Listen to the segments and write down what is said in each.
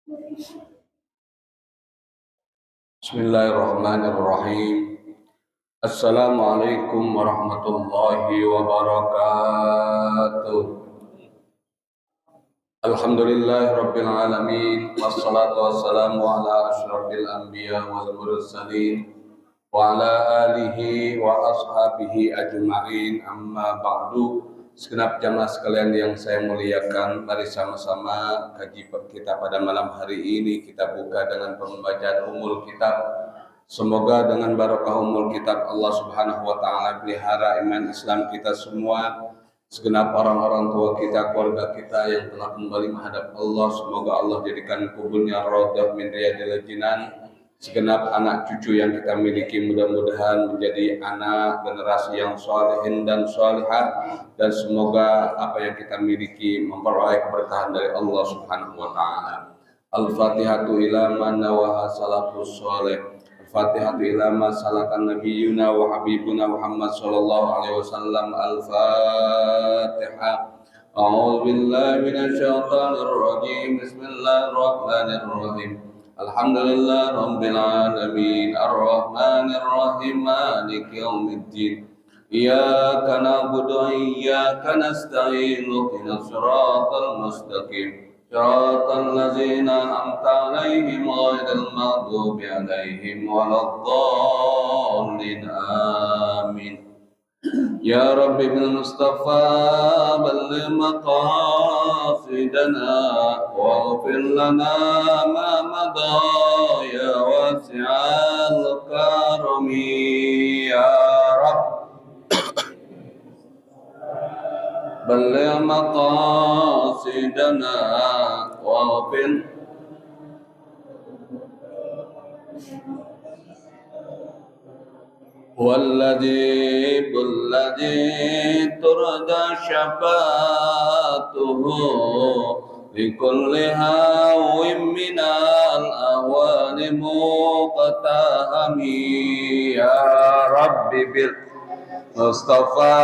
Bismillahirrahmanirrahim. Assalamualaikum warahmatullahi wabarakatuh. Alhamdulillahirabbil alamin wassalatu wassalamu ala asyrafil anbiya wal mursalin wa ala alihi wa ashabihi ajma'in, amma ba'du. Segenap jamaah sekalian yang saya muliakan, mari sama-sama kaji kita pada malam hari ini kita buka dengan pembacaan Ummul Kitab. Semoga dengan barokah Ummul Kitab Allah Subhanahu wa taala pelihara iman Islam kita semua, segenap orang-orang tua kita, keluarga kita yang telah kembali menghadap Allah. Semoga Allah jadikan kuburnya raudhah min riyadil jinan. Segenap anak cucu yang kita miliki mudah-mudahan menjadi anak generasi yang solehin dan solihah, dan semoga apa yang kita miliki memperoleh keberkahan dari Allah Subhanahu wa taala. Al-Fatihatu ila man nawaha salafus soleh. Al-Fatihatu ila ma salakan nabiyuna wa habibuna Muhammad sallallahu alaihi wasallam. Al-Fatihah. A'udzu billahi minasy syaithanir rajim. Bismillahirrahmanirrahim. Alhamdulillah rabbil alamin arrahmanir rahim maliki yaumiddin. Iyyaka na'budu wa iyyaka nasta'in ihdinas siratal mustaqim siratal ladzina an'amta 'alaihim ghairil maghdubi 'alaihim waladdallin amin. Ya Rabbi bil Mustafa balligh maqasidana waghfir lana ma madha ya wasi'al karami ya Rabb balligh maqasidana waghfir والذي ترجى شفاعته لكل هاو من الأهوال مقتهم يا رب بالمصطفى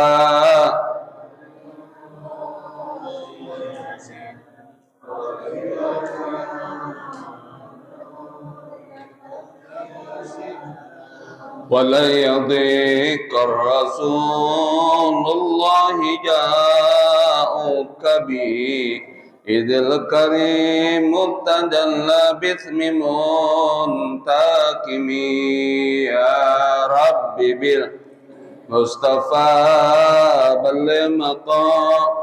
ولا يضيق الرسول الله جاءك به إذ الكريم تجلى باسم منتقم يا رب بالمصطفى بلغ مقام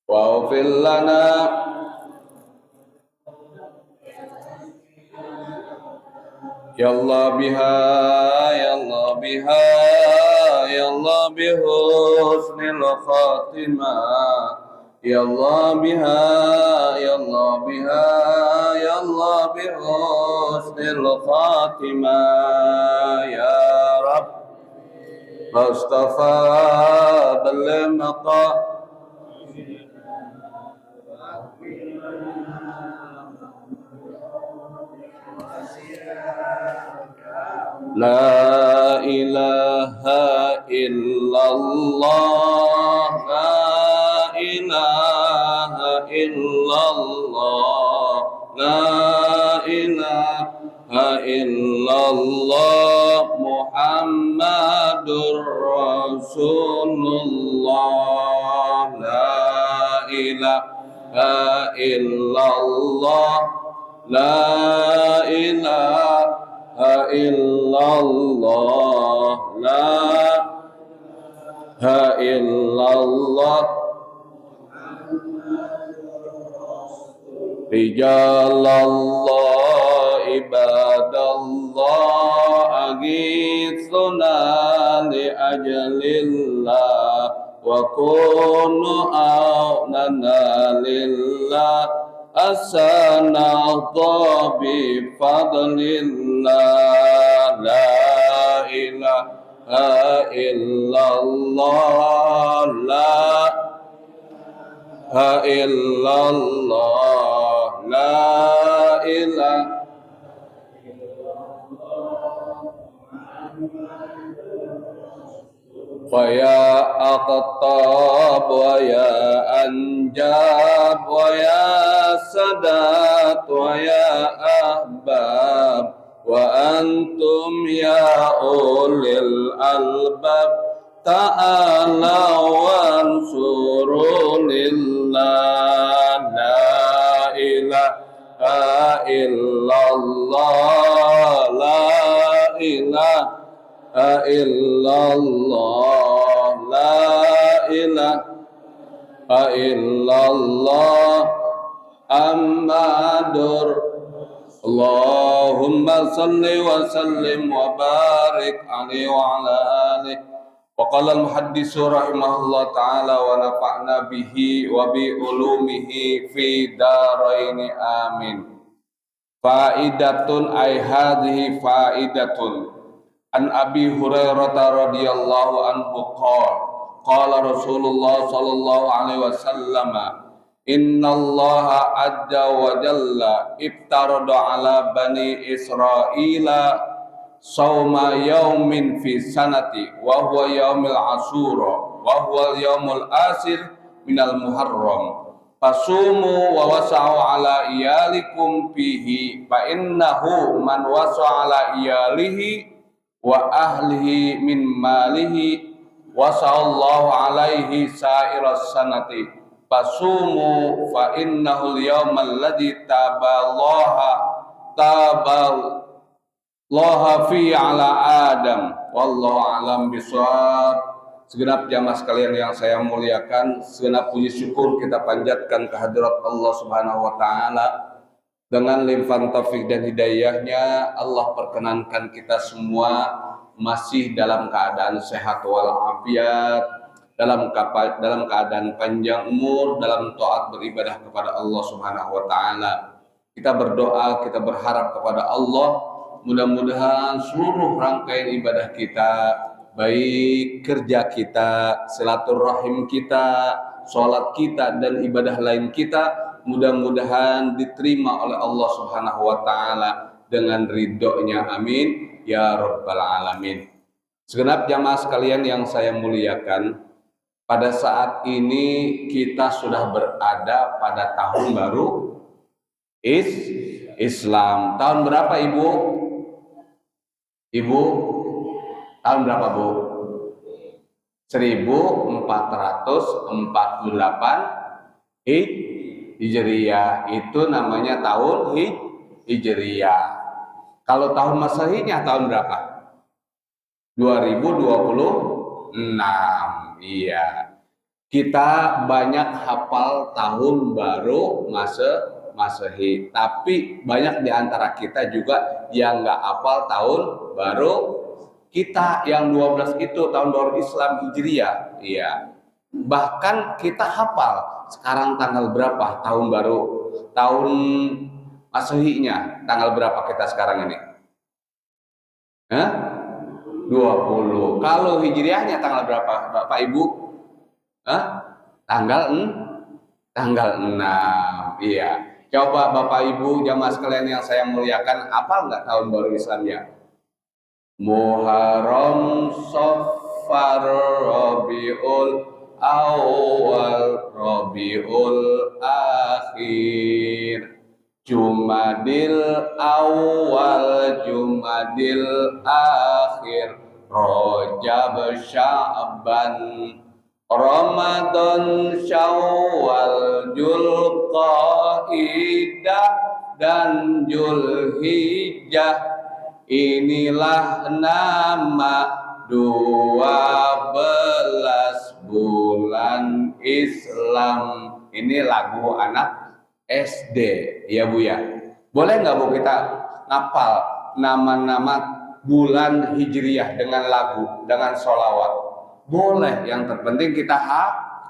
واغفر لنا Ya Allah biha, ya Allah biha, ya Allah bihusnil khatimah. Ya Allah biha, ya Allah biha, ya Allah bihusnil khatimah. Ya Rabb Mustafa balligh maqam La ilaha illallah, la ilaha illallah, la ilaha illallah, Muhammadur Rasulullah, la ilaha illallah, la ilaha illallah, la ilaha illallah. Rijalallah ibadallah aghithuna li ajlillah wa kunu a'nana lillah as-sanadha bi fadlillah. La ilaha illallah, la ilaha illallah, la ilaha ويا أقطاب ويا أنجاب ويا سادات ويا أحباب وأنتم يا أولي الألباب تعالوا وانصروا لله لا إله إلا الله لا إله إلا الله لا إله إلا الله محمد اللهم صل وسلم وبارك عليه وعلى آله. وقال المحدث رحمه الله تعالى ونفعنا به وبعلومه في دارين آمين. Faidatun ay hadhihi faidatun an Abi Hurairah radhiyallahu anhu qala Rasulullah sallallahu alaihi wasallam innallaha azza wa jalla iftarada ala bani Israila sauma yaumin fi sanati wa huwa yaumul asura wa huwa yaumul asir minal muharram fasumu wa wasa'u ala iyalikum fihi fa innahu man wasa'a ala iyalihi wa ahlihi min malihi wasa'allahu alaihi sa'iras sanati fasumu fa innahu al-yawma alladhi taballaha fi ala adam wallahu alam bisawab. Segenap jamaah sekalian yang saya muliakan, segenap puji syukur kita panjatkan kehadirat Allah Subhanahu wa taala. Dengan limpahan taufik dan hidayahnya, Allah perkenankan kita semua masih dalam keadaan sehat walafiat, dalam keadaan panjang umur, dalam taat beribadah kepada Allah Subhanahu wa taala. Kita berdoa, kita berharap kepada Allah, mudah-mudahan seluruh rangkaian ibadah kita, baik kerja kita, silaturahim kita, sholat kita, dan ibadah lain kita, mudah-mudahan diterima oleh Allah Subhanahu wa taala dengan ridhonya, amin ya rabbal alamin. Segenap jamaah sekalian yang saya muliakan, pada saat ini kita sudah berada pada tahun baru Islam. Tahun berapa Ibu? Ibu, tahun berapa Bu? 1448 Hijriyah. Itu namanya tahun Hijriyah. Kalau tahun Masehinya tahun berapa? 2026. Iya. Kita banyak hafal tahun baru Masehi, tapi banyak di antara kita juga yang nggak hafal tahun baru kita yang 12 itu tahun baru Islam Hijriyah. Iya. Bahkan kita hafal sekarang tanggal berapa tahun baru, tahun Masehinya tanggal berapa kita sekarang ini? 20. Kalau Hijriyahnya tanggal berapa Bapak Ibu? Tanggal 6. Iya. Coba Bapak Ibu jamaah sekalian yang saya muliakan, hafal nggak tahun baru Islamnya? Muharram, Safar, Rabiul Awal, Rabiul Akhir, Jumadil Awal, Jumadil Akhir, Rajab, Sya'ban, Ramadan, Syawal, Dzulqa'dah dan Dzulhijjah. Inilah nama 12 bulan Islam. Ini lagu anak SD, ya Bu ya. Boleh nggak Bu kita ngapal nama-nama bulan Hijriyah dengan lagu, dengan sholawat? Boleh. Yang terpenting kita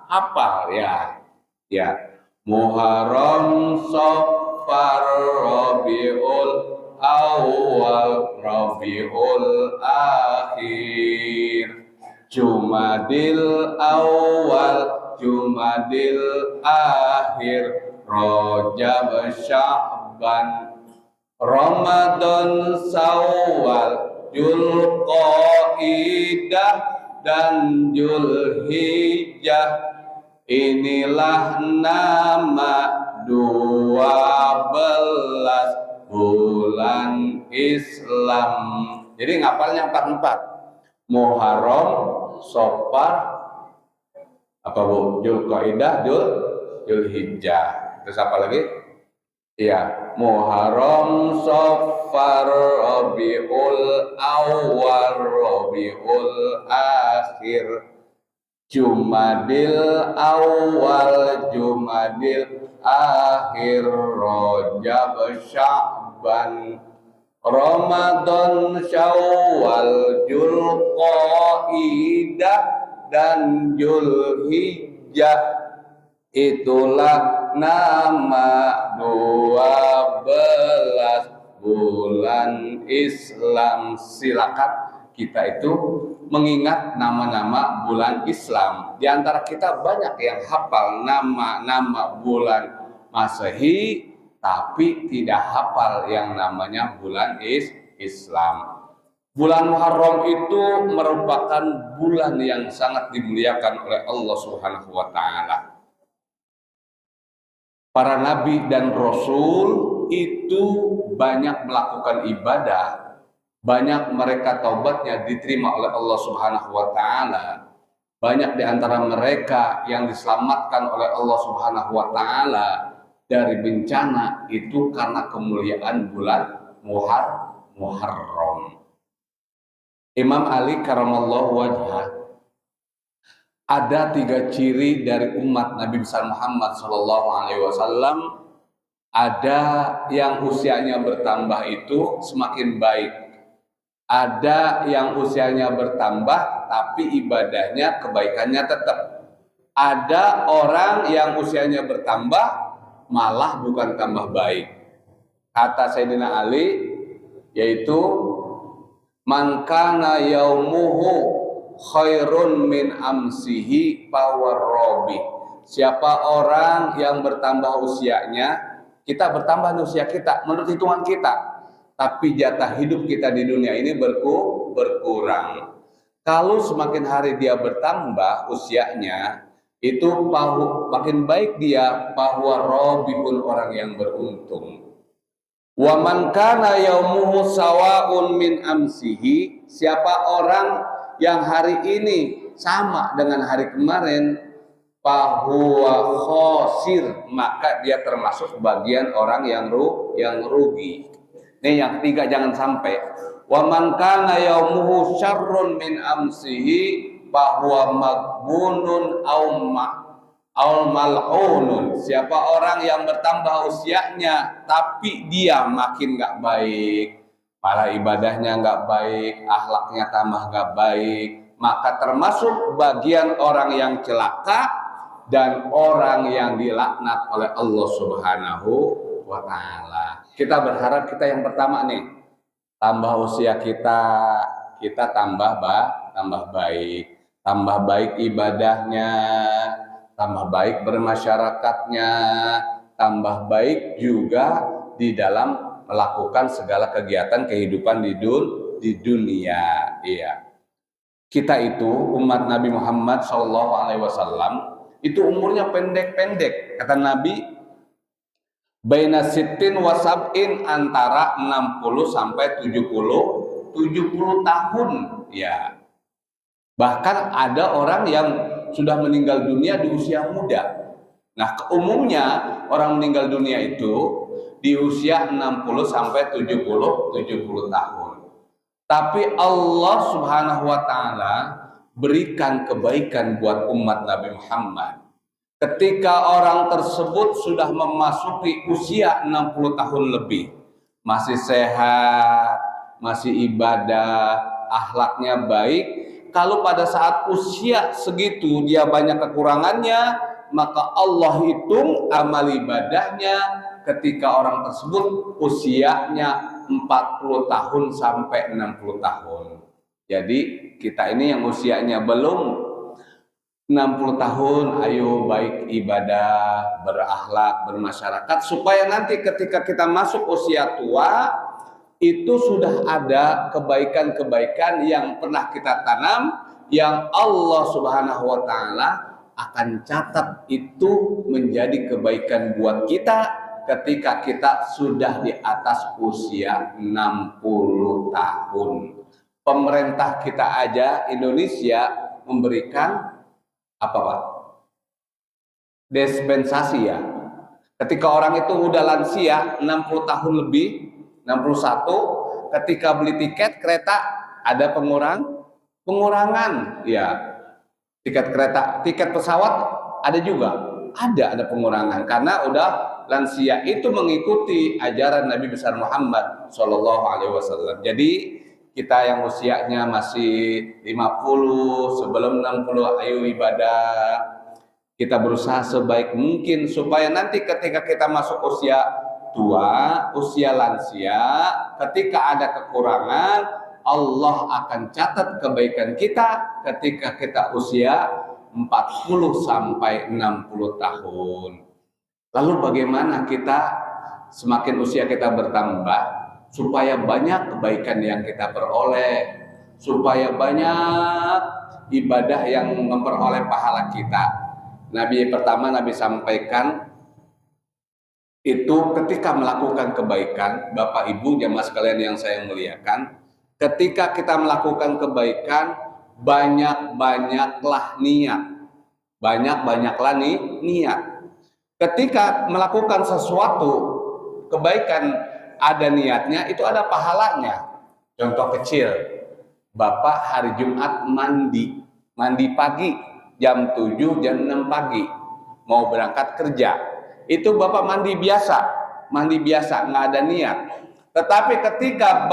hafal ya. Ya. Muharram, Safar, Rabiul Awal, Rabiul Akhir, Jumadil Awal, Jumadil Akhir, Rajab, Sya'ban, Ramadan, Syawal, Dzulqa'dah dan Zulhijjah. Inilah nama 12 bulan Islam. Jadi ngapalnya 44. Muharram, Safar, apa Bu? Dzulqa'dah, Dzulhijjah. Terus apa lagi? Iya, Muharram, Safar, Rabiul Awwal, Rabiul Akhir, Jumadil Awal, Jumadil Akhir, Rajab, Sya'ban, Ramadan, Syawal, Dzulqa'dah dan Dzulhijjah. Itulah nama 12 bulan Islam. Silakan kita itu mengingat nama-nama bulan Islam. Di antara kita banyak yang hafal nama-nama bulan Masehi, tapi tidak hafal yang namanya bulan Islam. Bulan Muharram itu merupakan bulan yang sangat dimuliakan oleh Allah Subhanahu wa taala. Para nabi dan rasul itu banyak melakukan ibadah, banyak mereka taubatnya diterima oleh Allah Subhanahu wa taala. Banyak di antara mereka yang diselamatkan oleh Allah Subhanahu wa taala dari bencana itu karena kemuliaan bulan Muharram. Imam Ali karamallahu wajhah, ada 3 ciri dari umat Nabi besar Muhammad Shallallahu Alaihi Wasallam. Ada yang usianya bertambah itu semakin baik. Ada yang usianya bertambah tapi ibadahnya, kebaikannya tetap. Ada orang yang usianya bertambah malah bukan tambah baik. Kata Sayyidina Ali, yaitu man kana yaumuhu khairun min amsihi pawarrobi. Siapa orang yang bertambah usianya, kita bertambah usia kita menurut hitungan kita, tapi jatah hidup kita di dunia ini berkurang. Kalau semakin hari dia bertambah usianya, itu makin baik dia, pawarrobihun, orang yang beruntung. Wa man kana yaumuhu sawaun min amsihi, siapa orang yang hari ini sama dengan hari kemarin, fahuwa khosir, maka dia termasuk bagian orang yang rugi. Ini yang ketiga, jangan sampai. Wa man kana yaumuhu syarrun min amsihi fahuwa maghbunun aw mal'unun. Siapa orang yang bertambah usianya tapi dia makin nggak baik, malah ibadahnya nggak baik, akhlaknya tambah nggak baik, maka termasuk bagian orang yang celaka dan orang yang dilaknat oleh Allah Subhanahu wa taala. Kita berharap kita yang pertama nih, tambah usia kita tambah baik, tambah baik ibadahnya, tambah baik bermasyarakatnya, tambah baik juga di dalam melakukan segala kegiatan kehidupan di dunia. Iya. Kita itu umat Nabi Muhammad SAW itu umurnya pendek-pendek. Kata Nabi, baina sittin wa sab'in, antara 60 sampai 70 tahun. Ya. Bahkan ada orang yang sudah meninggal dunia di usia muda. Nah, umumnya orang meninggal dunia itu di usia 60 sampai 70 tahun. Tapi Allah Subhanahu wa taala berikan kebaikan buat umat Nabi Muhammad. Ketika orang tersebut sudah memasuki usia 60 tahun lebih, masih sehat, masih ibadah, akhlaknya baik, kalau pada saat usia segitu dia banyak kekurangannya, maka Allah hitung amal ibadahnya ketika orang tersebut usianya 40 tahun sampai 60 tahun. Jadi kita ini yang usianya belum 60 tahun, ayo baik ibadah, berakhlak, bermasyarakat, supaya nanti ketika kita masuk usia tua, itu sudah ada kebaikan-kebaikan yang pernah kita tanam, yang Allah Subhanahu wa taala akan catat itu menjadi kebaikan buat kita ketika kita sudah di atas usia 60 tahun. Pemerintah kita aja Indonesia memberikan apa Pak? Dispensasi ya. Ketika orang itu udah lansia 60 tahun lebih, 61, ketika beli tiket kereta ada pengurangan ya. Tiket pesawat ada juga, ada pengurangan karena udah lansia itu mengikuti ajaran Nabi besar Muhammad Shallallahu Alaihi Wasallam. Jadi kita yang usianya masih 50 sebelum 60 ayo ibadah, kita berusaha sebaik mungkin supaya nanti ketika kita masuk usia tua, usia lansia, ketika ada kekurangan Allah akan catat kebaikan kita ketika kita usia 40 sampai 60 tahun. Lalu bagaimana kita semakin usia kita bertambah supaya banyak kebaikan yang kita peroleh, supaya banyak ibadah yang memperoleh pahala kita. Pertama Nabi sampaikan itu ketika melakukan kebaikan, Bapak Ibu jamaah sekalian yang saya muliakan, ketika kita melakukan kebaikan, banyak-banyaklah niat. Banyak-banyaklah niat. Ketika melakukan sesuatu kebaikan, ada niatnya, itu ada pahalanya. Contoh kecil, Bapak hari Jumat mandi pagi, jam 7, jam 6 pagi, mau berangkat kerja. Itu Bapak mandi biasa, nggak ada niat. Tetapi ketika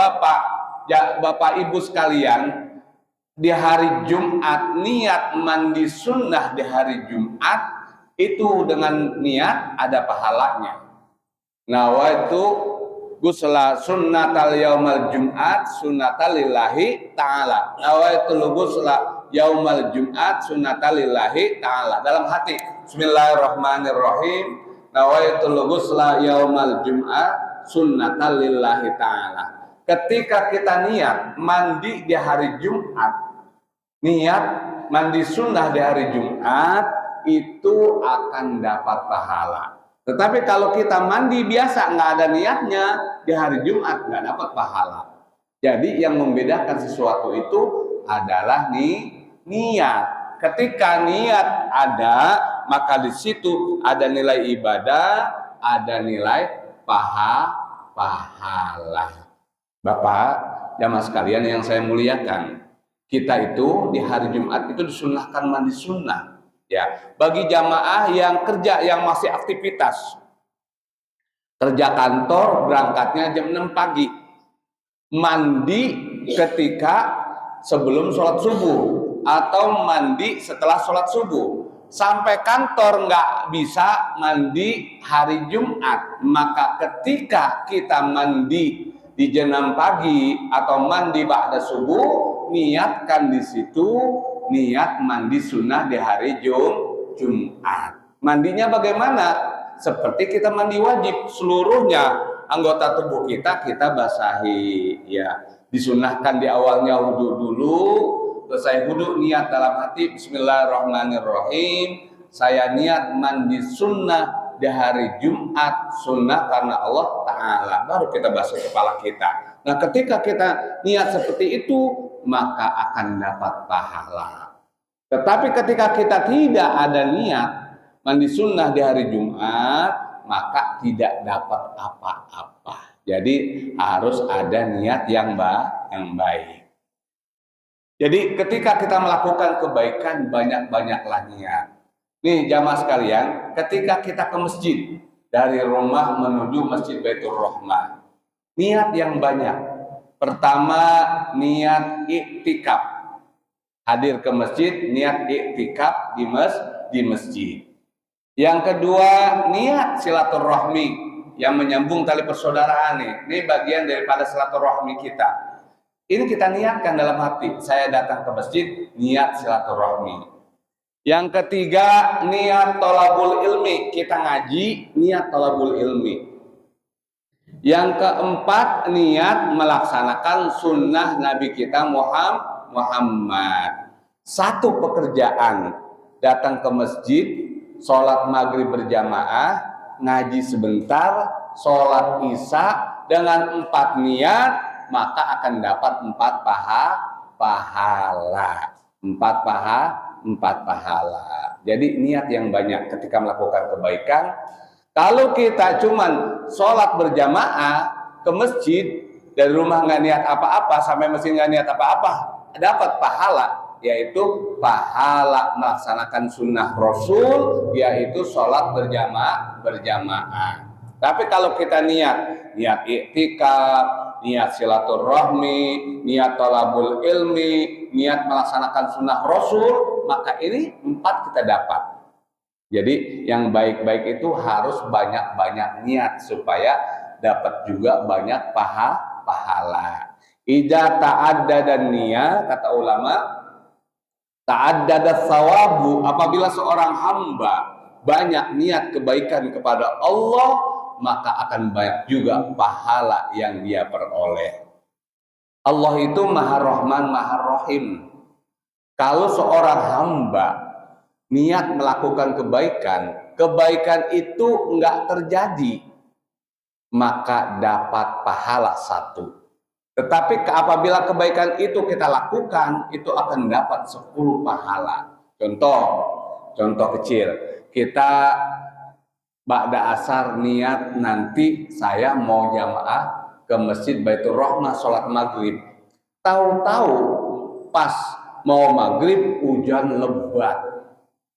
Bapak Ibu sekalian di hari Jumat niat mandi sunnah di hari Jumat itu dengan niat ada pahalanya. Nawaitu gusla sunnatal yaumal Jumat sunnatal lillahi ta'ala. Nawaitu gusla yaumal Jumat sunnatal lillahi ta'ala. Dalam hati Bismillahirrahmanirrahim. Nawaitu gusla yaumal Jumat sunnatal lillahi ta'ala. Ketika kita niat mandi di hari Jumat, niat mandi sunnah di hari Jumat, itu akan dapat pahala. Tetapi kalau kita mandi biasa nggak ada niatnya, di hari Jumat nggak dapat pahala. Jadi yang membedakan sesuatu itu adalah niat. Ketika niat ada, maka di situ ada nilai ibadah, ada nilai pahala. Bapak, jamaah sekalian yang saya muliakan, kita itu di hari Jumat itu disunnahkan mandi sunnah. Ya, bagi jamaah yang kerja yang masih aktivitas, kerja kantor berangkatnya jam 6 pagi, mandi ketika sebelum sholat subuh atau mandi setelah sholat subuh. Sampai kantor nggak bisa mandi hari Jumat, maka ketika kita mandi di jam 6 pagi atau mandi ba'da subuh, niatkan di situ niat mandi sunnah di hari Jumat. Mandinya bagaimana? Seperti kita mandi wajib, seluruhnya anggota tubuh kita basahi ya. Disunnahkan di awalnya wudu dulu, selesai wudu niat dalam hati Bismillahirrahmanirrahim, saya niat mandi sunnah di hari Jumat, sunnah karena Allah Ta'ala, baru kita basuh kepala kita. Nah ketika kita niat seperti itu, maka akan dapat pahala. Tetapi ketika kita tidak ada niat mandi sunnah di hari Jumat, maka tidak dapat apa-apa. Jadi harus ada niat yang baik. Jadi ketika kita melakukan kebaikan, banyak-banyaklah niat. Nih jamaah sekalian, ketika kita ke masjid dari rumah menuju Masjid Baitur Rahmah, niat yang banyak. Pertama, niat iktikaf. Hadir ke masjid, niat iktikaf di masjid. Yang kedua, niat silaturahmi yang menyambung tali persaudaraan nih. Ini bagian daripada silaturahmi kita. Ini kita niatkan dalam hati. Saya datang ke masjid, niat silaturahmi. Yang ketiga, niat thalabul ilmi. Kita ngaji, niat thalabul ilmi. Yang keempat, niat melaksanakan sunnah Nabi kita Muhammad satu pekerjaan, datang ke masjid, sholat maghrib berjamaah, ngaji sebentar, sholat isya dengan 4 niat, maka akan dapat 4 pahala. 4 pahala. Jadi niat yang banyak ketika melakukan kebaikan. Kalau kita cuman sholat berjamaah ke masjid, dari rumah nggak niat apa-apa, sampai masjid nggak niat apa-apa, dapat pahala, yaitu pahala melaksanakan sunnah Rasul, yaitu sholat berjamaah. Tapi kalau kita niat iktikaf, niat silaturahmi, niat thalabul ilmi, niat melaksanakan sunnah Rasul, maka ini 4 kita dapat. Jadi yang baik-baik itu harus banyak-banyak niat supaya dapat juga banyak pahala. Idza ta'addada niyat, kata ulama, ta'addada thawabu, apabila seorang hamba banyak niat kebaikan kepada Allah, maka akan banyak juga pahala yang dia peroleh. Allah itu Maha Rahman, Maha Rahim. Kalau seorang hamba niat melakukan kebaikan itu enggak terjadi, maka dapat pahala 1. Tetapi apabila kebaikan itu kita lakukan, itu akan dapat 10 pahala. Contoh kecil, kita ba'da asar niat nanti saya mau jamaah ke Masjid Baitur Rahmah sholat maghrib. Tahu-tahu pas mau maghrib hujan lebat,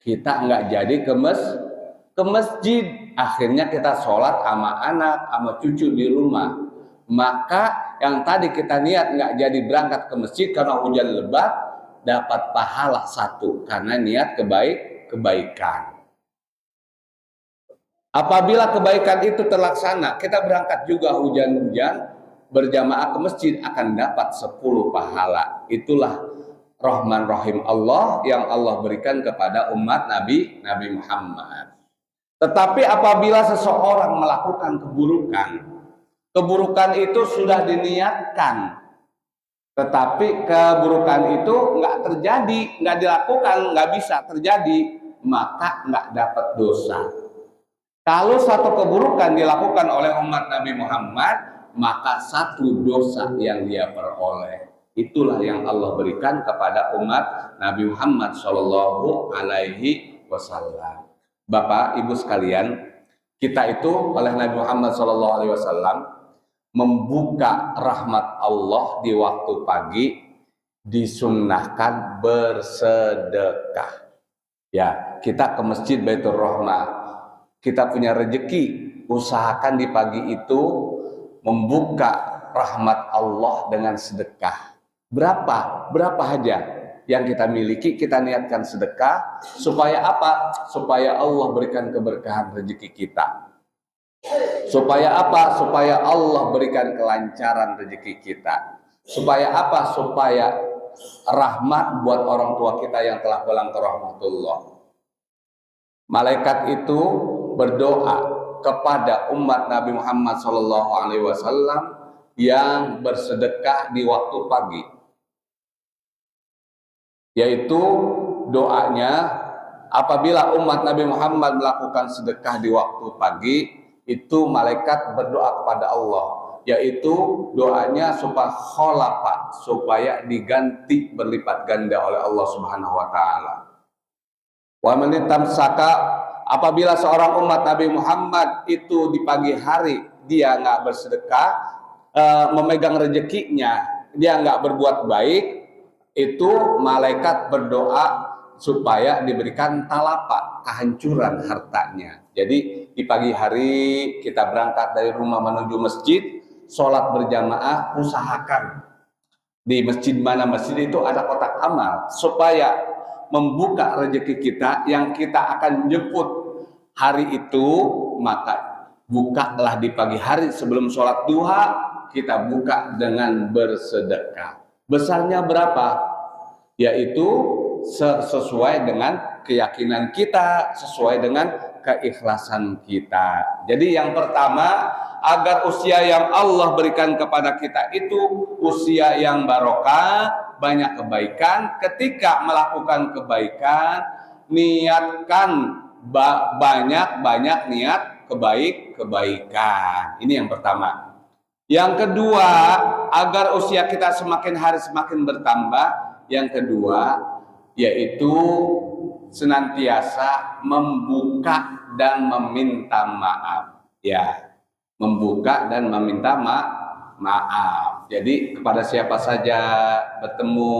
kita nggak jadi ke masjid. Akhirnya kita sholat sama anak, sama cucu di rumah. Maka yang tadi kita niat nggak jadi berangkat ke masjid karena hujan lebat, dapat pahala 1 karena niat kebaikan. Apabila kebaikan itu terlaksana, kita berangkat juga hujan-hujan, berjamaah ke masjid, akan dapat 10 pahala. Itulah Rahman Rahim Allah yang Allah berikan kepada umat Nabi Muhammad. Tetapi apabila seseorang melakukan keburukan itu sudah diniatkan, tetapi keburukan itu nggak terjadi, nggak dilakukan, nggak bisa terjadi, maka nggak dapat dosa. Kalau satu keburukan dilakukan oleh umat Nabi Muhammad, maka 1 dosa yang dia peroleh. Itulah yang Allah berikan kepada umat Nabi Muhammad Shallallahu Alaihi Wasallam. Bapak, Ibu sekalian, kita itu oleh Nabi Muhammad Shallallahu Alaihi Wasallam membuka rahmat Allah di waktu pagi, disunnahkan bersedekah. Ya, kita ke Masjid Baitur Rahmah, kita punya rezeki, usahakan di pagi itu membuka rahmat Allah dengan sedekah. Berapa aja yang kita miliki, kita niatkan sedekah. Supaya apa? Supaya Allah berikan keberkahan rezeki kita. Supaya apa? Supaya Allah berikan kelancaran rezeki kita. Supaya apa? Supaya rahmat buat orang tua kita yang telah pulang ke rahmatullah. Malaikat itu berdoa kepada umat Nabi Muhammad SAW yang bersedekah di waktu pagi, yaitu doanya apabila umat Nabi Muhammad melakukan sedekah di waktu pagi, itu malaikat berdoa kepada Allah, yaitu doanya supaya diganti berlipat ganda oleh Allah Subhanahu wa taala. Wa man tamsaka, apabila seorang umat Nabi Muhammad itu di pagi hari dia nggak bersedekah, memegang rezekinya, dia nggak berbuat baik, itu malaikat berdoa supaya diberikan talapak, kehancuran hartanya. Jadi di pagi hari kita berangkat dari rumah menuju masjid, sholat berjamaah, usahakan di masjid mana masjid itu ada kotak amal, supaya membuka rezeki kita yang kita akan jemput hari itu. Maka bukalah di pagi hari sebelum sholat duha, kita buka dengan bersedekah. Besarnya berapa? Yaitu sesuai dengan keyakinan kita, sesuai dengan keikhlasan kita. Jadi yang pertama, agar usia yang Allah berikan kepada kita itu usia yang barokah, banyak kebaikan. Ketika melakukan kebaikan, niatkan banyak-banyak niat kebaikan. Ini yang pertama. Yang kedua, agar usia kita semakin hari semakin bertambah, yang kedua yaitu senantiasa membuka dan meminta maaf. Ya, membuka dan meminta maaf. Jadi kepada siapa saja bertemu,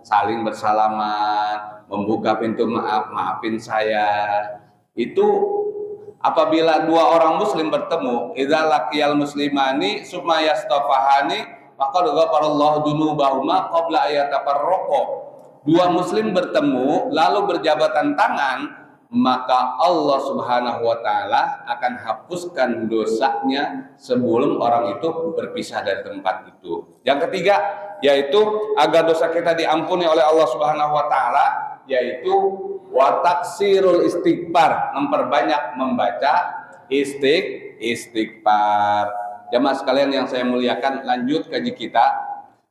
saling bersalaman, membuka pintu maaf, maafin saya. Itu apabila dua orang muslim bertemu, idza laqiyal muslimani summa yastafahani faqad ghafarallahu dzunubahuma qabla ayatafarraqa. Dua muslim bertemu lalu berjabatan tangan, maka Allah Subhanahu wa taala akan hapuskan dosanya sebelum orang itu berpisah dari tempat itu. Yang ketiga yaitu agar dosa kita diampuni oleh Allah Subhanahu wa taala, yaitu wa taksirul istighfar, memperbanyak membaca istighfar. Jamaah sekalian yang saya muliakan, lanjut kaji kita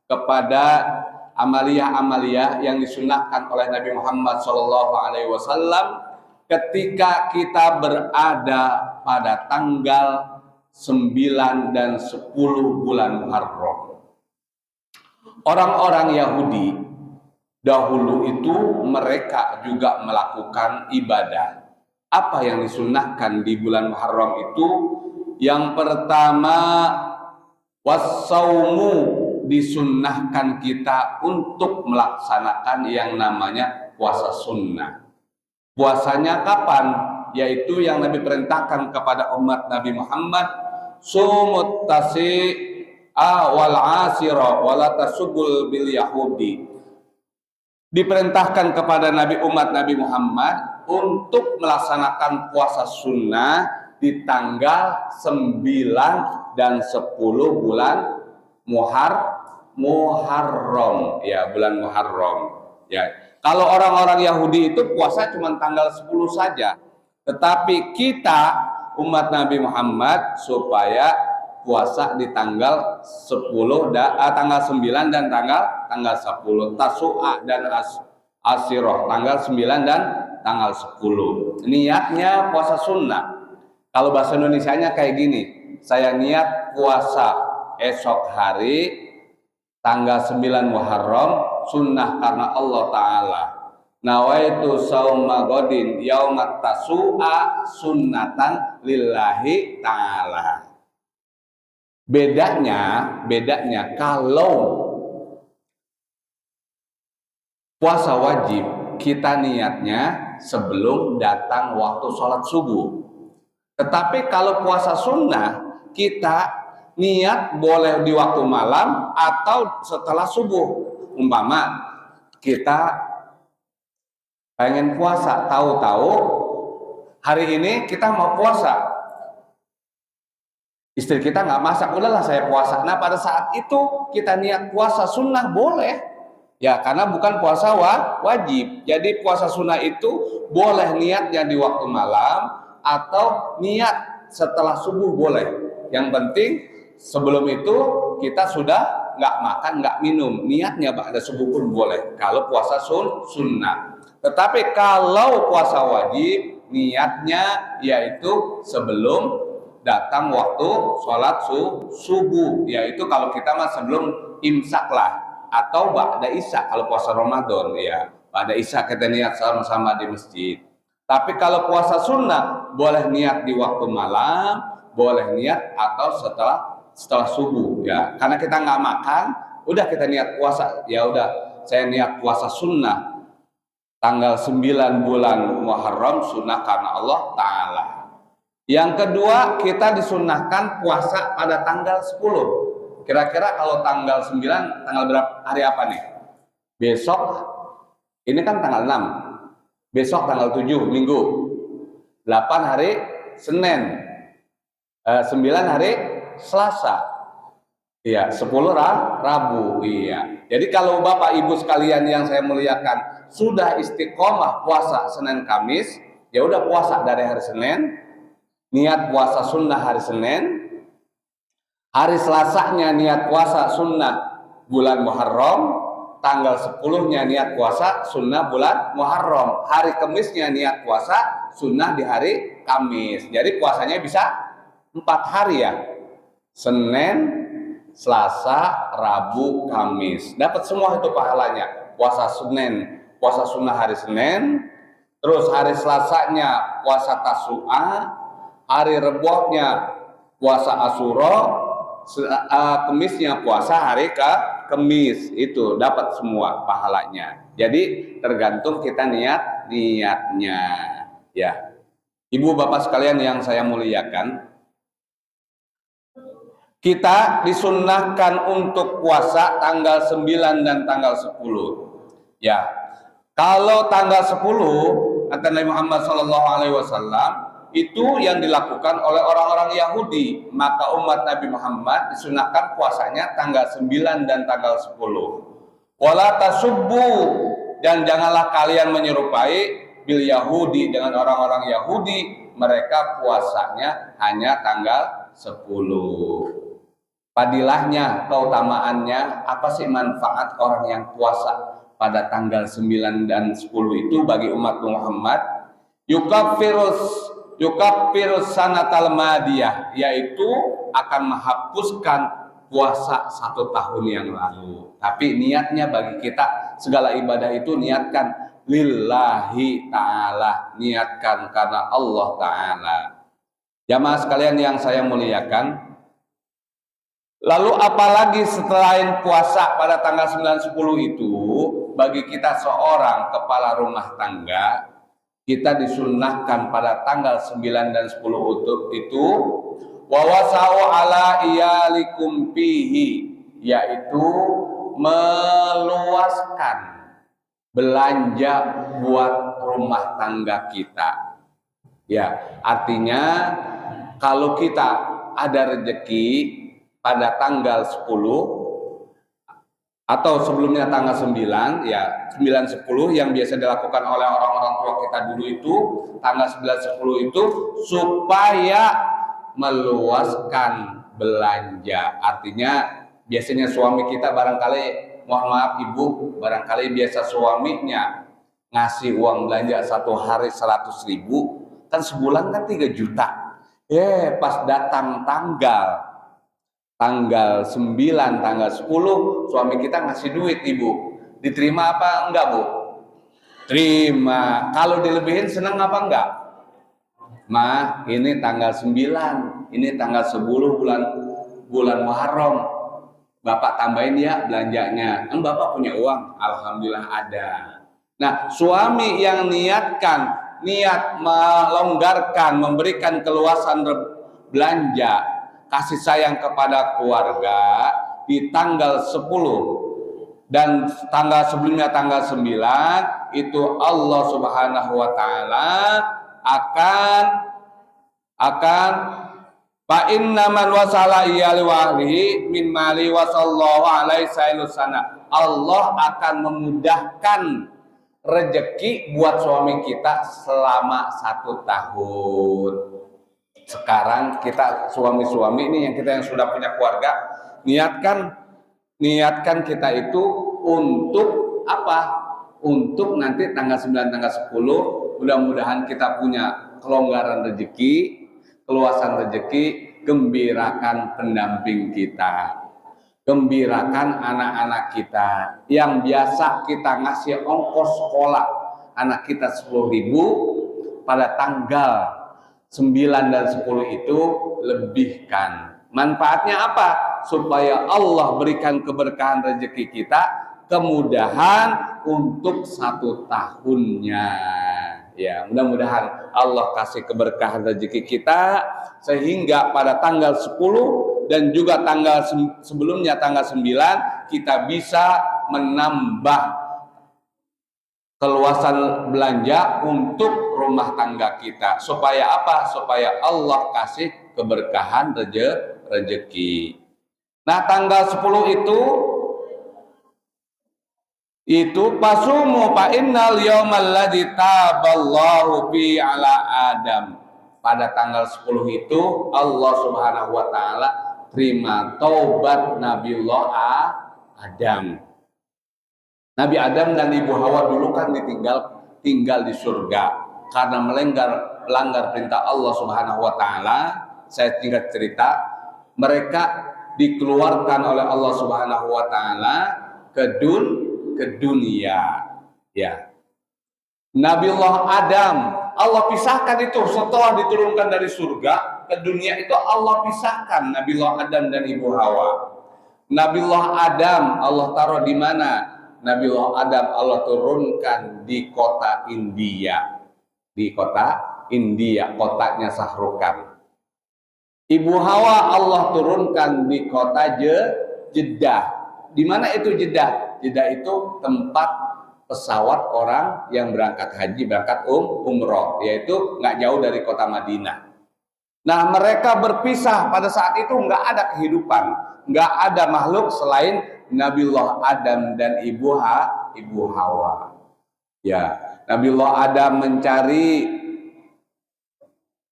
kepada amaliyah-amaliyah yang disunahkan oleh Nabi Muhammad SAW ketika kita berada pada tanggal 9 dan 10 bulan Muharram. Orang-orang Yahudi dahulu itu mereka juga melakukan ibadah. Apa yang disunahkan di bulan Muharram itu? Yang pertama, wassaumu, disunnahkan kita untuk melaksanakan yang namanya puasa sunnah. Puasanya kapan? Yaitu yang Nabi perintahkan kepada umat Nabi Muhammad, sumut tasi'a wal asira wala tasubul bil yahudi. Diperintahkan kepada Nabi umat Nabi Muhammad untuk melaksanakan puasa sunnah di tanggal 9 dan 10 bulan Muharram, ya, bulan Muharram. Ya, kalau orang-orang Yahudi itu puasa cuma tanggal 10 saja. Tetapi kita umat Nabi Muhammad supaya puasa di tanggal 10 tanggal 9 dan tanggal 10, Tasu'a dan Asyirah, tanggal 9 dan tanggal 10. Niatnya puasa sunnah. Kalau bahasa Indonesianya kayak gini, saya niat puasa esok hari tanggal 9 Muharram sunnah karena Allah Ta'ala. Nawaitu sauma godin yaumat tasu'a sunnatan lillahi ta'ala. Bedanya kalau puasa wajib kita niatnya sebelum datang waktu sholat subuh. Tetapi kalau puasa sunnah kita niat boleh di waktu malam atau setelah subuh. Umpama kita pengen puasa, tahu-tahu hari ini kita mau puasa, istri kita nggak masak, udahlah saya puasa. Nah pada saat itu kita niat puasa sunnah boleh, ya, karena bukan puasa wajib. Jadi puasa sunnah itu boleh niatnya di waktu malam atau niat setelah subuh boleh. Yang penting sebelum itu kita sudah nggak makan, nggak minum, niatnya ba'da subuh pun boleh kalau puasa sunnah. Tetapi kalau puasa wajib, niatnya yaitu sebelum datang waktu sholat subuh, yaitu kalau kita mah sebelum imsak lah, atau ba'da isya kalau puasa Ramadan, ya ba'da isya kita niat sama-sama di masjid. Tapi kalau puasa sunnah boleh niat di waktu malam, boleh niat atau setelah subuh, ya, karena kita nggak makan, udah kita niat puasa, ya udah saya niat puasa sunnah tanggal 9 bulan Muharram sunnah karena Allah Ta'ala. Yang kedua, kita disunnahkan puasa pada tanggal 10. Kira-kira kalau tanggal 9 tanggal berapa, hari apa nih? Besok ini kan tanggal 6, besok tanggal 7 Minggu, 8 hari Senin, 9 hari Selasa, iya, 10 Rabu, iya. Jadi kalau Bapak Ibu sekalian yang saya muliakan sudah istiqomah puasa Senin Kamis, ya udah puasa dari hari Senin, niat puasa sunnah hari Senin, hari Selasanya niat puasa sunnah bulan Muharram, tanggal 10-nya niat puasa sunnah bulan Muharram, hari Kemisnya niat puasa sunnah di hari Kamis. Jadi puasanya bisa 4 hari ya, Senin, Selasa, Rabu, Kamis. Dapat semua itu pahalanya. Puasa Senin, puasa sunnah hari Senin, terus hari Selasanya puasa Tasu'a, hari Rebohnya puasa Asyura, Kemisnya puasa hari Kemis. Itu dapat semua pahalanya. Jadi tergantung kita niatnya ya. Ibu bapak sekalian yang saya muliakan, kita disunnahkan untuk puasa tanggal 9 dan tanggal 10. Ya. Kalau tanggal 10 kata Nabi Muhammad SAW itu yang dilakukan oleh orang-orang Yahudi, maka umat Nabi Muhammad disunahkan puasanya tanggal 9 dan tanggal 10. Wala tasubbu, dan janganlah kalian menyerupai bil Yahudi dengan orang-orang Yahudi, mereka puasanya hanya tanggal 10. Padilahnya, keutamaannya, apa sih manfaat orang yang puasa pada tanggal 9 dan 10 itu bagi umat Muhammad? Yukaffirus sanatal madiyah, yaitu akan menghapuskan puasa 1 tahun yang lalu. Tapi niatnya bagi kita, segala ibadah itu niatkan lillahi ta'ala, niatkan karena Allah ta'ala. Jamaah sekalian yang saya muliakan, lalu apalagi selain puasa pada tanggal 9-10 itu, bagi kita seorang kepala rumah tangga, kita disunnahkan pada tanggal 9 dan 10 itu wawasau ala iyalikum fihi, yaitu meluaskan belanja buat rumah tangga kita. Ya, artinya kalau kita ada rezeki pada tanggal 10 atau sebelumnya tanggal 9, ya 9-10 yang biasa dilakukan oleh orang-orang tua kita dulu itu, tanggal 9-10 itu supaya meluaskan belanja. Artinya biasanya suami kita barangkali, mohon maaf ibu, barangkali biasa suaminya ngasih uang belanja 1 hari 100.000, kan sebulan kan 3 juta. Pas datang tanggal 9, tanggal 10, suami kita ngasih duit, ibu. Diterima apa enggak, Bu? Terima. Kalau dilebihin senang apa enggak? Ma, ini tanggal 9, ini tanggal 10 bulan Muharram. Bapak tambahin ya belanjanya. Bapak punya uang? Alhamdulillah ada. Nah, suami yang niat melonggarkan, memberikan keluasan belanja, kasih sayang kepada keluarga di tanggal 10 dan tanggal sebelumnya tanggal 9, itu Allah Subhanahu wa taala akan fa inna man wasala iyali wa ahlihi min mali wasallahu alaihi sana. Allah akan memudahkan rezeki buat suami kita selama 1 tahun. Sekarang kita suami-suami ini yang sudah punya keluarga, niatkan kita itu untuk apa? Untuk nanti tanggal 9, tanggal 10 mudah-mudahan kita punya kelonggaran rezeki, keluasan rezeki, gembirakan pendamping kita, gembirakan anak-anak kita yang biasa kita ngasih ongkos sekolah anak kita 10.000, pada tanggal 9 dan 10 itu lebihkan. Manfaatnya apa? Supaya Allah berikan keberkahan rezeki kita, kemudahan untuk 1 tahunnya. Ya, mudah-mudahan Allah kasih keberkahan rezeki kita sehingga pada tanggal 10 dan juga tanggal sebelumnya tanggal 9 kita bisa menambah keluasan belanja untuk rumah tangga kita. Supaya apa? Supaya Allah kasih keberkahan rezeki. Nah, tanggal 10 itu pasumu fa innal yaumal ladzi taballahu fi ala Adam. Pada tanggal 10 itu Allah Subhanahu wa taala terima taubat Nabiullah Adam. Nabi Adam dan Ibu Hawa dulu kan tinggal di surga karena melanggar perintah Allah Subhanahu wa taala. Saya tinggal cerita, mereka dikeluarkan oleh Allah Subhanahu wa taala ke dunia. Ya. Nabiullah Adam, Allah pisahkan itu setelah diturunkan dari surga ke dunia itu, Allah pisahkan Nabiullah Adam dan Ibu Hawa. Nabiullah Adam Allah taruh di mana? Nabiullah Adam Allah turunkan di kota India. Di kota India, kotanya Sahrukan. Ibu Hawa Allah turunkan di kota Jeddah. Di mana itu Jeddah? Jeddah itu tempat pesawat orang yang berangkat haji, berangkat umroh, yaitu nggak jauh dari kota Madinah. Nah, mereka berpisah pada saat itu, nggak ada kehidupan, nggak ada makhluk selain Nabiullah Adam dan Ibu Hawa. Ya, Nabiullah Adam mencari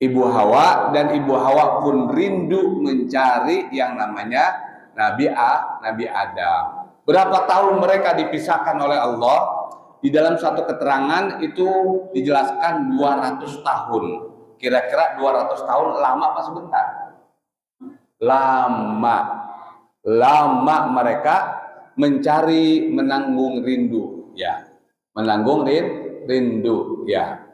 Ibu Hawa dan Ibu Hawa pun rindu mencari yang namanya Nabi Adam. Berapa tahun mereka dipisahkan oleh Allah? Di dalam satu keterangan itu dijelaskan 200 tahun. Kira-kira 200 tahun lama apa sebentar? Lama mereka mencari, menanggung rindu, ya. Menanggung rindu, ya.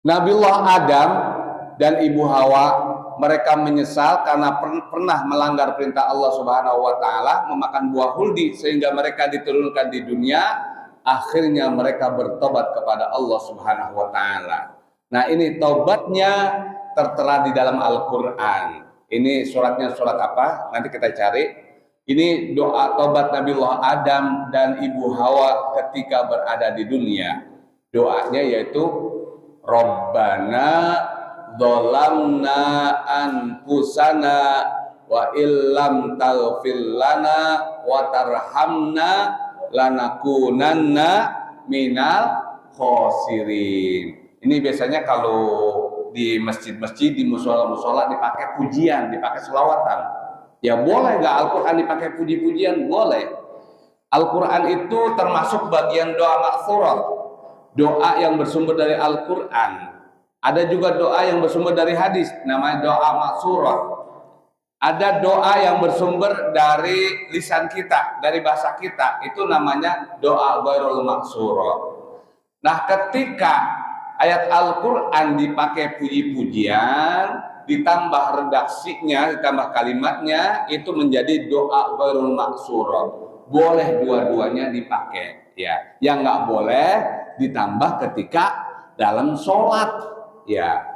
Nabiullah Adam dan Ibu Hawa mereka menyesal karena pernah melanggar perintah Allah Subhanahu wa taala, memakan buah huldi sehingga mereka diturunkan di dunia. Akhirnya mereka bertobat kepada Allah Subhanahu wa taala. Nah, ini taubatnya tertera di dalam Al-Qur'an. Ini suratnya surat apa? Nanti kita cari. Ini doa taubat Nabiullah Adam dan Ibu Hawa ketika berada di dunia. Doanya yaitu Rabbana dzalamna anfusana wa illam taghfir lana wa tarhamna lanakunanna minal khosirin. Ini biasanya kalau di masjid-masjid, di musola-musola dipakai pujian, dipakai selawatan. Ya boleh nggak Al-Quran dipakai puji-pujian? Boleh. Al-Quran itu termasuk bagian doa maghfirah, doa yang bersumber dari Al-Quran. Ada juga doa yang bersumber dari hadis, namanya doa maghfirah. Ada doa yang bersumber dari lisan kita, dari bahasa kita, itu namanya doa ghairul maghfurah. Nah, ketika ayat Al-Quran dipakai puji-pujian, ditambah redaksinya, ditambah kalimatnya, itu menjadi doa ghairul maghfurah. Boleh dua-duanya dipakai, ya. Yang nggak boleh ditambah ketika dalam sholat, ya.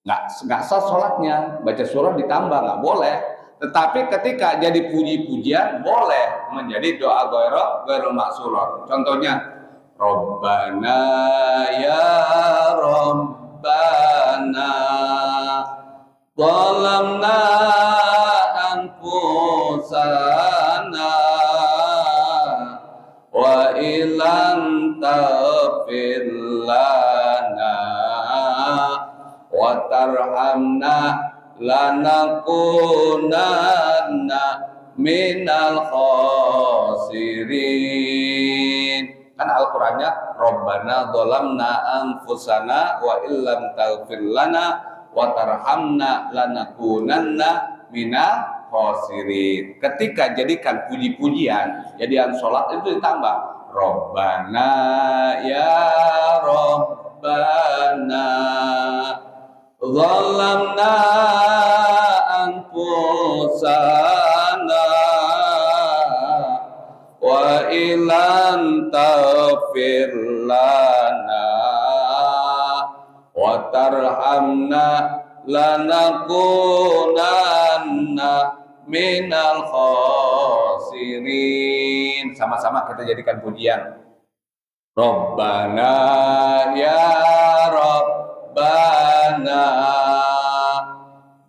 Nggak sah sholatnya, baca surah ditambah nggak boleh. Tetapi ketika jadi puji-pujian boleh menjadi doa ghairul maghfurah. Contohnya, Rabbana ya Rabbana zalamna anfusana wa ilam taghfir lana wa tarhamna lanakunanna minal khosirin. Kan Al-Qur'annya Rabbana dzalamna anfusana wa illam taghfir lana wa tarhamna lanakunanna minal khosirin. Ketika jadikan puji-pujian, jadian sholat itu ditambah Rabbana ya Rabbana zalamna anfusana wa ilam taghfir lana wa tarhamna lanakunanna minal khosirin. Sama-sama kita jadikan pujian. Rabbana ya Rabbana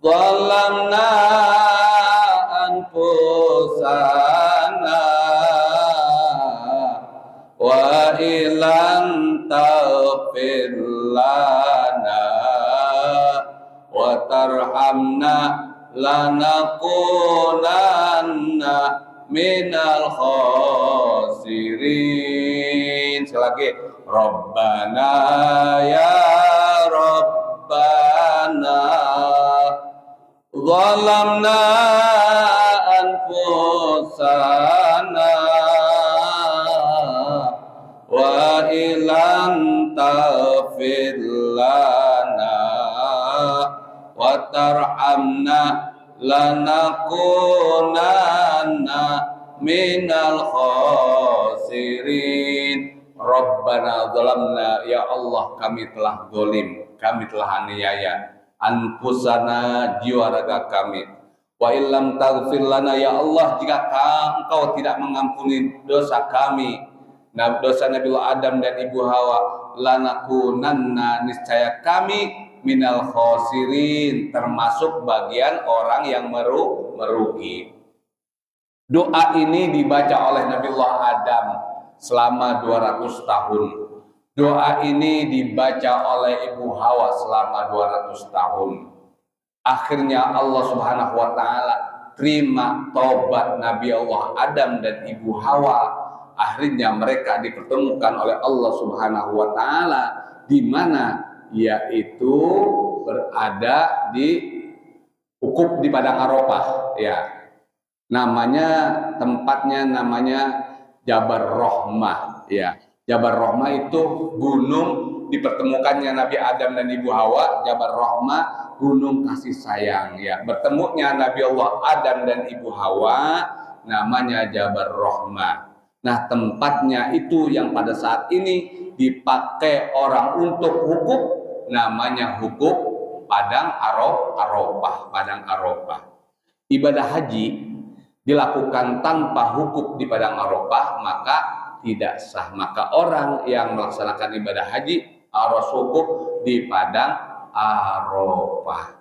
zalamna anfusana wa ilam taghfir lana wa tarhamna lanakunanna minal khasirin. Sekali lagi, Rabbana ya Rabbana zalamna anfusana wa ilam taghfir lana wa tarhamna lanakunanna minal khasirin. Rabbana zalamna, ya Allah kami telah zalim, kami telah aniaya anfusana, jiwa raga kami. Wa illam taghfir lana, ya Allah jika Engkau tidak mengampuni dosa kami, dosa Nabi Adam dan Ibu Hawa, lanakunanna, niscaya kami minal khasirin, termasuk bagian orang yang merugi. Doa ini dibaca oleh Nabiullah Adam selama 200 tahun. Doa ini dibaca oleh Ibu Hawa selama 200 tahun. Akhirnya Allah Subhanahu wa taala terima taubat Nabi Allah Adam dan Ibu Hawa. Akhirnya mereka dipertemukan oleh Allah Subhanahu wa taala di mana, yaitu berada di ukuf di Padang Arafah, ya. Tempatnya namanya Jabal Rahmah, ya. Jabal Rahmah itu gunung dipertemukannya Nabi Adam dan Ibu Hawa. Jabal Rahmah, gunung kasih sayang, ya. Bertemunya Nabi Allah Adam dan Ibu Hawa namanya Jabal Rahmah. Nah, tempatnya itu yang pada saat ini dipakai orang untuk hukuf, namanya hukuf Padang Arafah, Padang Arafah. Ibadah haji dilakukan tanpa hukuf di Padang Arafah maka tidak sah. Maka orang yang melaksanakan ibadah haji harus hukuf di Padang Arafah.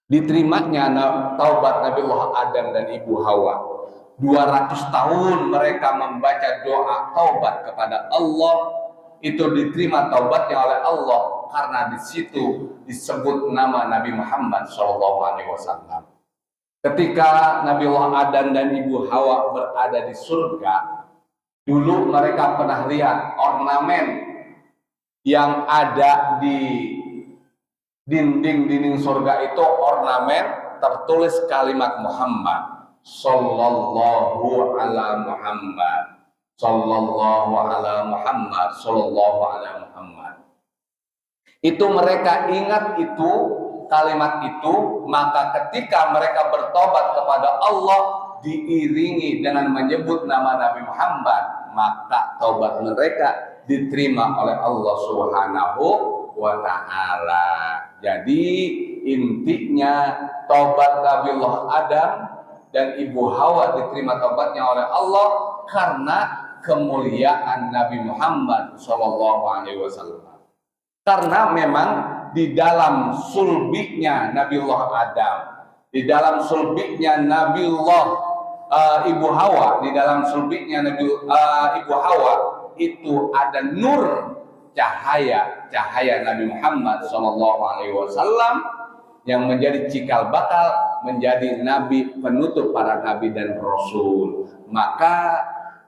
Diterimanya taubat Nabiullah Adam dan Ibu Hawa. 200 tahun mereka membaca doa taubat kepada Allah, itu diterima taubatnya oleh Allah karena di situ disebut nama Nabi Muhammad SAW. Ketika Nabiullah Adam dan Ibu Hawa berada di surga, dulu mereka pernah lihat ornamen yang ada di dinding-dinding surga itu, ornamen tertulis kalimat Muhammad, Sallallahu ala Muhammad, Sallallahu ala Muhammad, Sallallahu ala Muhammad. Itu mereka ingat itu, kalimat itu, maka ketika mereka bertobat kepada Allah diiringi dengan menyebut nama Nabi Muhammad, maka taubat mereka diterima oleh Allah Subhanahu wa taala. Jadi intinya taubat Nabiullah Adam dan Ibu Hawa diterima taubatnya oleh Allah karena kemuliaan Nabi Muhammad SAW. Karena memang di dalam sulbinya Nabiullah Adam, di dalam sulbinya Nabiullah Ibu Hawa, di dalam sulbinya Ibu Hawa itu ada nur, cahaya Nabi Muhammad SAW yang menjadi cikal bakal menjadi nabi penutup para nabi dan rasul. Maka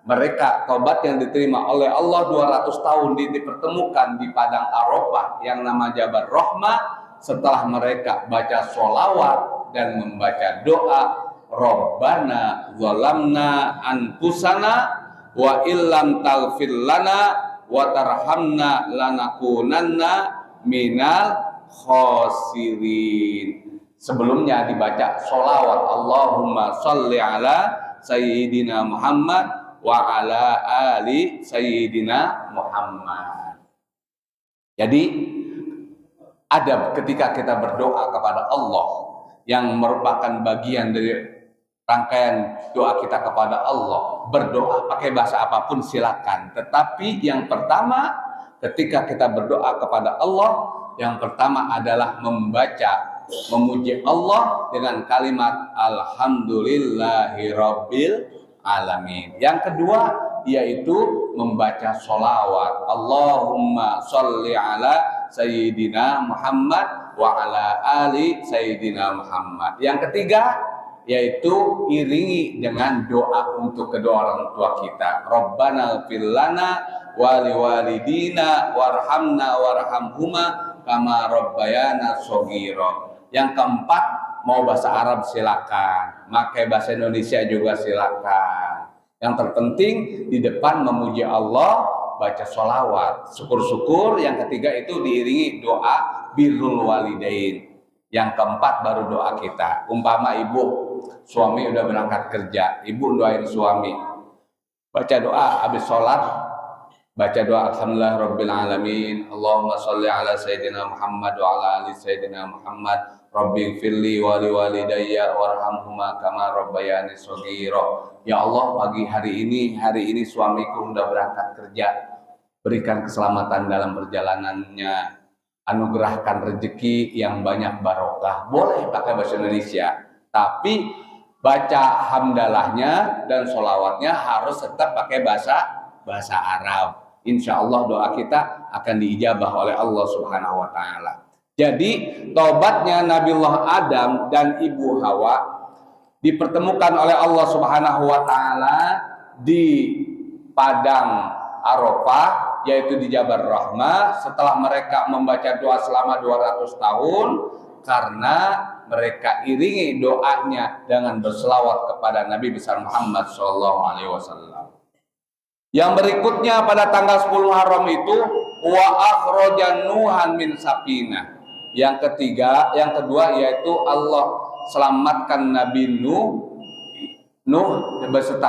mereka taubat yang diterima oleh Allah 200 tahun dipertemukan di Padang Arafah yang nama Jabal Rahmah setelah mereka baca sholawat dan membaca doa Rabbana zalamna anfusana wa illam taghfir lana wa tarhamna lanakunanna minal khasirin. Sebelumnya dibaca sholawat Allahumma sholli ala Sayyidina Muhammad wa ala ali Sayyidina Muhammad. Jadi adab ketika kita berdoa kepada Allah yang merupakan bagian dari rangkaian doa kita kepada Allah. Berdoa pakai bahasa apapun silakan, tetapi yang pertama ketika kita berdoa kepada Allah, yang pertama adalah memuji Allah dengan kalimat Alhamdulillahirabbil alamin. Yang kedua yaitu membaca sholawat Allahumma sholli ala Sayyidina Muhammad wa ala ali Sayyidina Muhammad. Yang ketiga yaitu iringi dengan doa untuk kedua orang tua kita. Rabbana ighfir lana wa liwalidina warhamna warhamhuma kama rabbayana shaghira. Yang keempat, mau bahasa Arab silakan, pakai bahasa Indonesia juga silakan. Yang terpenting di depan memuji Allah, baca sholawat, syukur-syukur. Yang ketiga itu diiringi doa birrul walidain. Yang keempat baru doa kita. Umpama ibu, suami udah berangkat kerja, ibu doain suami. Baca doa habis sholat, baca doa alhamdulillah rabbil alamin, Allahumma sholli ala sayyidina Muhammad wa ala ali sayyidina Muhammad, rabbi firli wa liwalidayya warhamhuma kama rabbayani shaghira. Ya Allah, pagi hari ini suamiku udah berangkat kerja, berikan keselamatan dalam perjalanannya, anugerahkan rezeki yang banyak barokah. Boleh pakai bahasa Indonesia, tapi baca hamdalahnya dan sholawatnya harus tetap pakai bahasa Arab. Insya Allah doa kita akan diijabah oleh Allah Subhanahu Wa Taala. Jadi taubatnya Nabiullah Adam dan Ibu Hawa dipertemukan oleh Allah Subhanahu Wa Taala di padang Arafah, yaitu di Jabal Rahmah, setelah mereka membaca doa selama 200 tahun, karena mereka iringi doanya dengan berselawat kepada Nabi besar Muhammad SAW. Yang berikutnya pada tanggal 10 Muharram itu wa akhrajan Nuhan min Sapina. Yang kedua yaitu Allah selamatkan Nabi Nuh beserta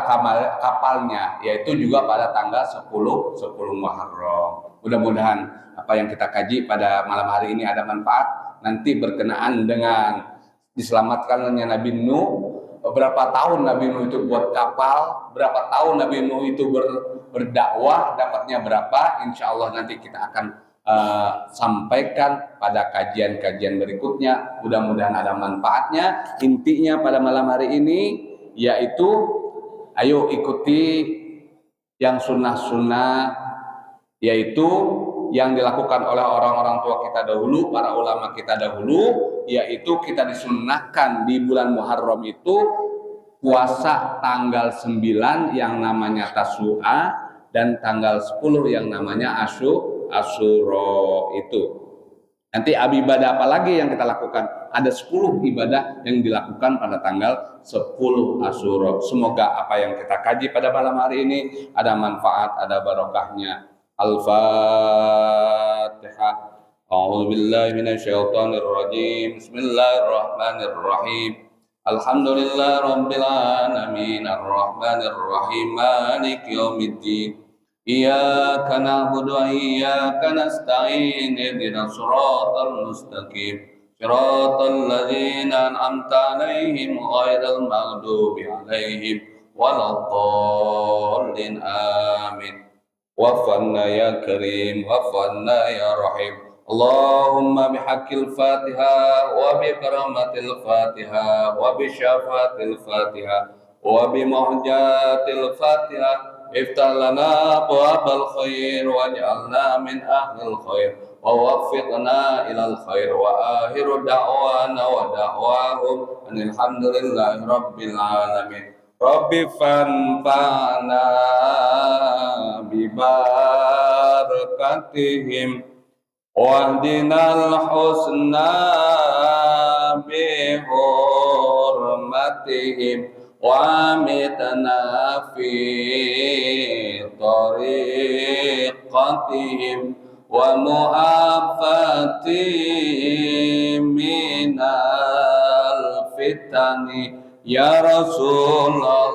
kapalnya, yaitu juga pada tanggal 10 Muharram. Mudah-mudahan apa yang kita kaji pada malam hari ini ada manfaat, nanti berkenaan dengan diselamatkannya Nabi Nuh. Berapa tahun Nabi Nuh itu buat kapal, berapa tahun Nabi Nuh itu berdakwah, dapatnya berapa, insya Allah nanti kita akan sampaikan pada kajian-kajian berikutnya. Mudah-mudahan ada manfaatnya. Intinya pada malam hari ini yaitu ayo ikuti yang sunnah-sunnah, yaitu yang dilakukan oleh orang-orang tua kita dahulu, para ulama kita dahulu, yaitu kita disunnahkan di bulan Muharram itu puasa tanggal 9 yang namanya Tasu'a dan tanggal 10 yang namanya Asyura itu. Nanti ibadah apa lagi yang kita lakukan? Ada 10 ibadah yang dilakukan pada tanggal 10 Asyura. Semoga apa yang kita kaji pada malam hari ini ada manfaat, ada barokahnya. Al-Fatihah. A'udzu billahi minasyaitonir rajim. Bismillahirrahmanirrahim. Alhamdulillah rabbil alamin arrahmanir rahim maliki yaumiddin. Iyyaka na'budu wa iyyaka nasta'in ihdinas siratal mustaqim siratal ladzina an'amta 'alaihim ghairil maghdubi 'alaihim waladdallin amin. Wa'fanna ya karim wa'fanna ya rahim. Allahumma bihaqqil Fatihah wa bi karamatil Fatihah wa bi syafaatil Fatihah wa bi mu'jatil Fatihah iftah lana abwaabal khair waj'alna min ahlil khair wa waffiqna ilal khair wa akhiru da'wana wa da'wahum alhamdulillahi rabbil alamin. Rabbi fanfa'na bi barakatihim wahdinal husna bi hurmatihim wa amitna fi tariqatihim wa mu'afati minal fitani ya Rasulullah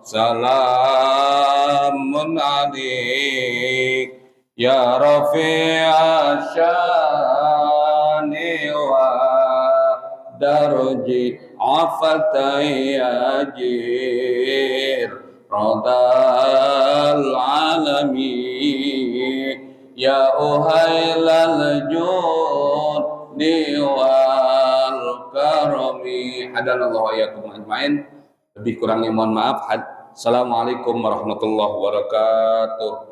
salamun alaik ya Rafi'a syani wa darji afatai ajir radal alami ya uhailal judi wal karami. Hadanallahu wa iyyakum ajmain. Lebih kurangnya mohon maaf. Assalamualaikum warahmatullahi wabarakatuh.